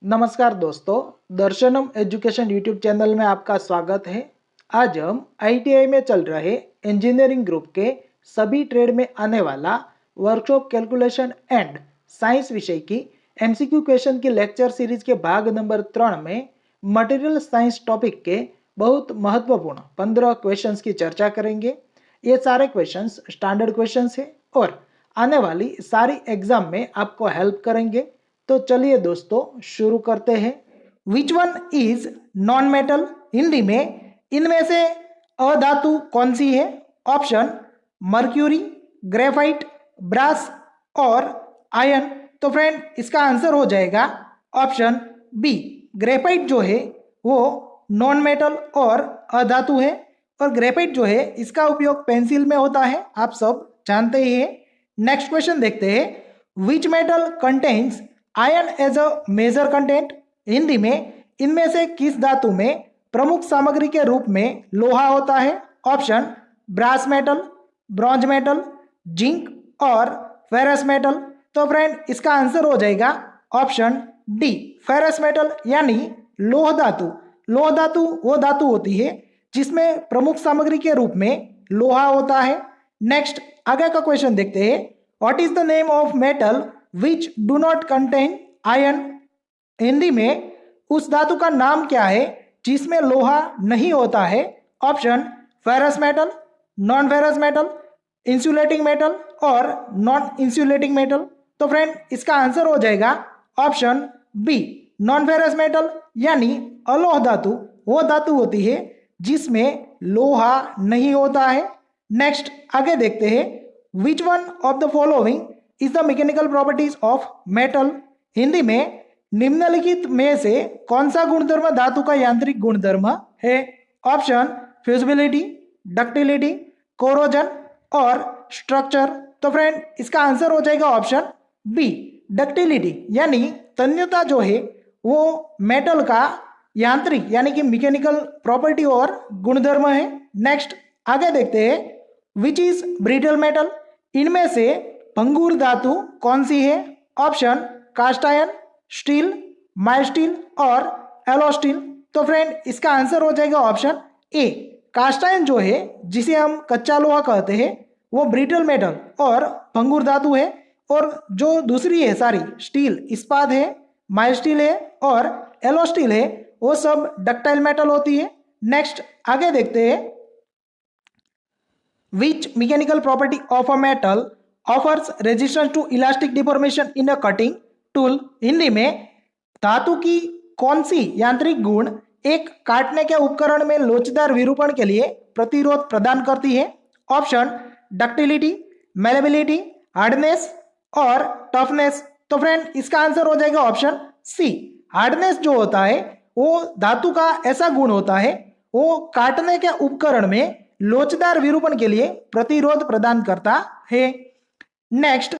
नमस्कार दोस्तों, दर्शनम एजुकेशन यूट्यूब चैनल में आपका स्वागत है। आज हम आईटीआई में चल रहे इंजीनियरिंग ग्रुप के सभी ट्रेड में आने वाला वर्कशॉप कैलकुलेशन एंड साइंस विषय की एमसीक्यू क्वेश्चन की लेक्चर सीरीज के भाग नंबर 3 में मटेरियल साइंस टॉपिक के बहुत महत्वपूर्ण 15 क्वेश्चंस की चर्चा करेंगे। ये सारे क्वेश्चंस स्टैंडर्ड क्वेश्चंस है और आने वाली सारी एग्जाम में आपको हेल्प करेंगे। तो चलिए दोस्तों शुरू करते हैं। Which one is non metal? Hindi में इनमें से अधातु कौन सी है? ऑप्शन मर्क्यूरी, ग्रेफाइट, ब्रास और आयन। तो फ्रेंड इसका आंसर हो जाएगा ऑप्शन बी। ग्रेफाइट जो है वो नॉन मेटल और अधातु है और ग्रेफाइट जो है इसका उपयोग पेंसिल में होता है, आप सब जानते ही हैं। नेक्स्ट क्वेश्चन देखते हैं। Which metal contains iron as a major content? Hindi में इनमें से किस धातु में प्रमुख सामग्री के रूप में लोहा होता है? Option brass metal, bronze metal, zinc और फेरस मेटल। तो फ्रेंड इसका आंसर हो जाएगा ऑप्शन डी, फेरस मेटल यानी लोह धातु। लोह धातु वो धातु होती है जिसमें प्रमुख सामग्री के रूप में लोहा होता है। नेक्स्ट आगे का क्वेश्चन देखते हैं। What is the name of metal which do not contain ion? Hindi में उस धातु का नाम क्या है जिसमें लोहा नहीं होता है? Option ferrous metal, non ferrous metal, insulating metal और नॉन इंसुलेटिंग मेटल। तो फ्रेंड इसका आंसर हो जाएगा option B, non ferrous metal यानी अलोह धातु वो धातु होती है जिसमें लोहा नहीं होता है। नेक्स्ट आगे देखते हैं। Which one of the following is the mechanical properties of metal? Hindi में निम्नलिखित में से कौन सा गुणधर्म धातु का यांत्रिक गुणधर्म है? ऑप्शन फ्यूजिबिलिटी, डक्टिलिटी, कोरोजन और स्ट्रक्चर। तो फ्रेंड इसका आंसर हो जाएगा ऑप्शन बी, डक्टिलिटी यानी तन्यता जो है वो मेटल का यांत्रिक यानी कि मैकेनिकल प्रॉपर्टी और गुणधर्म है। नेक्स्ट आगे देखते हैं। Which is brittle metal? इनमें से भंगुर धातु कौन सी है? Option cast iron, steel, mild steel और एलो स्टील। तो फ्रेंड इसका आंसर हो जाएगा ऑप्शन ए, कास्ट आयरन जो है जिसे हम कच्चा लोहा कहते हैं वो ब्रिटल मेटल और भंगुर धातु है, और जो दूसरी है सारी स्टील, इस्पात है, माइल्ड स्टील है और एलो स्टील है वो सब डक्टाइल मेटल होती है। नेक्स्ट आगे देखते हैं। Which mechanical property of a metal offers resistance to elastic deformation in a cutting tool? Hindi में धातु की कौन सी यांत्रिक गुण एक काटने के उपकरण में लोचदार विरूपण के लिए प्रतिरोध प्रदान करती है? ऑप्शन डक्टिलिटी, मेलेबिलिटी, हार्डनेस और टफनेस। तो फ्रेंड इसका आंसर हो जाएगा ऑप्शन सी, हार्डनेस जो होता है वो धातु का ऐसा गुण होता है वो काटने के उपकरण में लोचदार विरूपण के लिए प्रतिरोध प्रदान करता है। Next,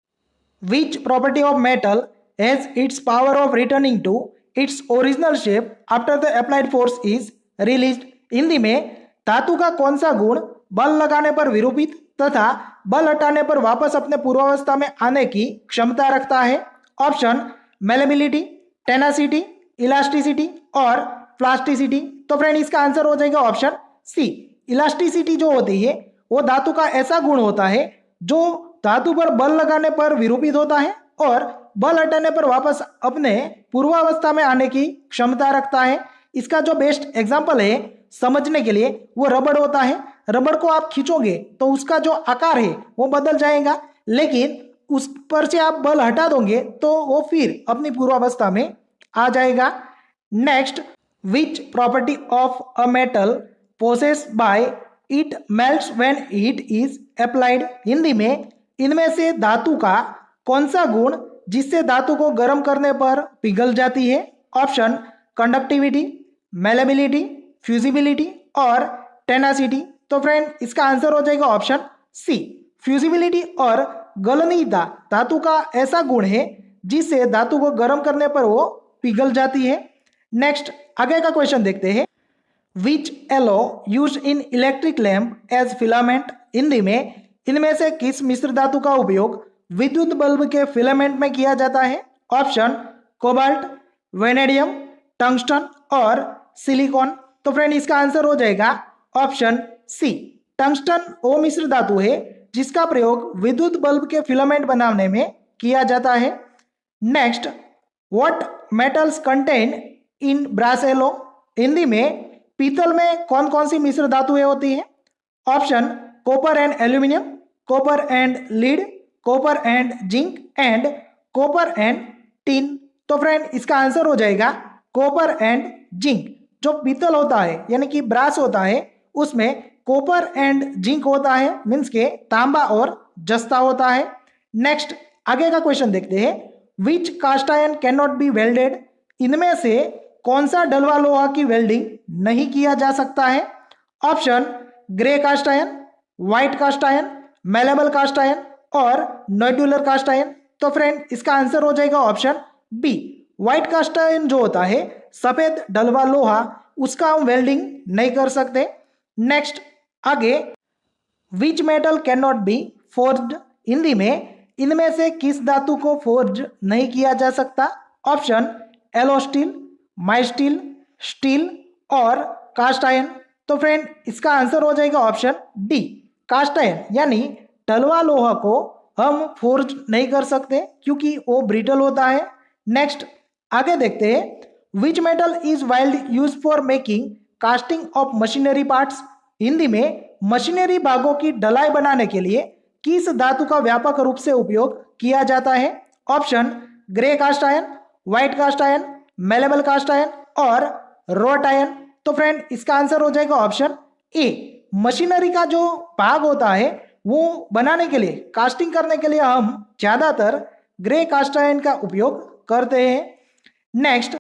which property of metal has its power of returning to its original shape after the applied force is released? Hindi में धातु का कौन सा गुण बल लगाने पर विरूपित तथा बल हटाने पर वापस अपने पूर्वावस्था में आने की क्षमता रखता है? ऑप्शन मेलेबिलिटी, टेनासिटी, इलास्टिसिटी और प्लास्टिसिटी। तो फ्रेंड इसका आंसर हो जाएगा ऑप्शन सी, इलास्टिसिटी जो होती है वो धातु का ऐसा गुण होता है जो धातु पर बल लगाने पर विरूपित होता है और बल हटाने पर वापस अपने पूर्वावस्था में आने की क्षमता रखता है। इसका जो बेस्ट एग्जांपल है समझने के लिए वो रबड़ होता है। रबड़ को आप खींचोगे तो उसका जो आकार है वो बदल जाएगा, लेकिन उस पर से आप बल हटा दोगे तो वो फिर अपनी पूर्वावस्था में आ जाएगा। Next, which property of a metal possess by it melts when heat is applied? Hindi में इनमें से धातु का कौन सा गुण जिससे धातु को गर्म करने पर पिघल जाती है? ऑप्शन कंडक्टिविटी, मेलेबिलिटी, फ्यूजिबिलिटी और टेनासिटी। तो फ्रेंड इसका आंसर हो जाएगा ऑप्शन सी, फ्यूजिबिलिटी और गलनीयता धातु का ऐसा गुण है जिससे धातु को गर्म करने पर वो पिघल जाती है। नेक्स्ट आगे का क्वेश्चन देखते हैं। Which alloy use in electric lamp as filament? Hindi में इनमें से किस मिश्र धातु का उपयोग विद्युत बल्ब के फिलामेंट में किया जाता है? ऑप्शन कोबाल्ट, वेनेडियम, टंगस्टन और सिलिकॉन। तो फ्रेंड इसका आंसर हो जाएगा ऑप्शन सी। टंगस्टन वो मिश्र धातु है जिसका प्रयोग विद्युत बल्ब के फिलामेंट बनाने में किया जाता है। Next, what metals contain in brass alloy? Hindi में पीतल में कौन कौन सी मिश्र धातुएं होती हैं? Option copper and aluminium, copper and lead, copper and zinc and copper and tin. तो फ्रेंड इसका आंसर हो जाएगा कॉपर एंड जिंक। जो पीतल होता है यानी कि ब्रास होता है उसमें कॉपर एंड जिंक होता है, मीन्स के तांबा और जस्ता होता है। नेक्स्ट आगे का क्वेश्चन देखते हैं। Which cast iron can not be welded? इनमें से कौन सा डलवा लोहा की वेल्डिंग नहीं किया जा सकता है? Option grey cast iron, white cast iron, malleable cast iron और नोडुलर कास्ट आयरन। तो फ्रेंड इसका आंसर हो जाएगा option B. White cast iron जो होता है सफेद डलवा लोहा, उसका हम वेल्डिंग नहीं कर सकते। नेक्स्ट आगे, which metal can not B forged? Hindi में इनमें से किस धातु को फोर्ज नहीं किया जा सकता? ऑप्शन एलो स्टील, माई स्टील, स्टील और कास्ट आयरन। तो फ्रेंड इसका आंसर हो जाएगा ऑप्शन डी, कास्ट आयरन। यानी डलवा लोहा को हम फोर्ज नहीं कर सकते क्योंकि वो ब्रिटल होता है। नेक्स्ट आगे देखते हैं। Which metal is wild use for making casting of machinery parts? Hindi में मशीनरी भागों की ढलाई बनाने के लिए किस धातु का व्यापक रूप से उपयोग किया जाता है? Option grey cast iron, white cast iron, malleable cast iron और रोट आयरन। तो फ्रेंड इसका आंसर हो जाएगा ऑप्शन ए। मशीनरी का जो भाग होता है वो बनाने के लिए, कास्टिंग करने के लिए हम ज्यादातर ग्रे कास्ट आयरन का उपयोग करते हैं। Next,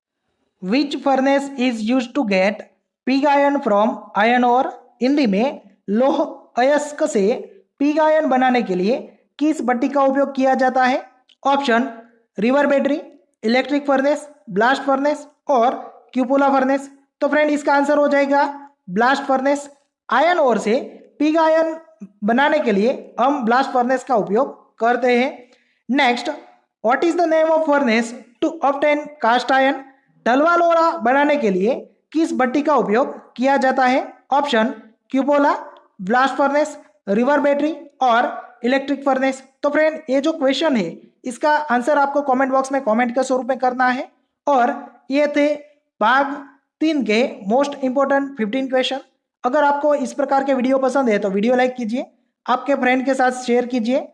which furnace is use to get pig iron from iron ore? Hindi में लोह अयस्क से पिग आयरन बनाने के लिए किस भट्टी का उपयोग किया जाता है? Option river battery, electric furnace, blast furnace और क्यूपोला फर्नेस। तो फ्रेंड इसका आंसर हो जाएगा ब्लास्ट फर्नेस। आयरन ओर से पिग आयरन बनाने के लिए हम ब्लास्ट फर्नेस का उपयोग करते हैं। Next, what is the name of furnace to obtain cast iron? डलवा लोहा बनाने के लिए किस भट्टी का उपयोग किया जाता है? Option cupola, blast furnace, river battery और इलेक्ट्रिक फर्नेस। तो फ्रेंड ये जो क्वेश्चन है इसका आंसर आपको कमेंट बॉक्स में कमेंट के स्वरूप में करना है। और ये थे भाग 3 के मोस्ट इंपोर्टेंट 15 क्वेश्चन। अगर आपको इस प्रकार के वीडियो पसंद है तो वीडियो लाइक कीजिए, आपके फ्रेंड के साथ शेयर कीजिए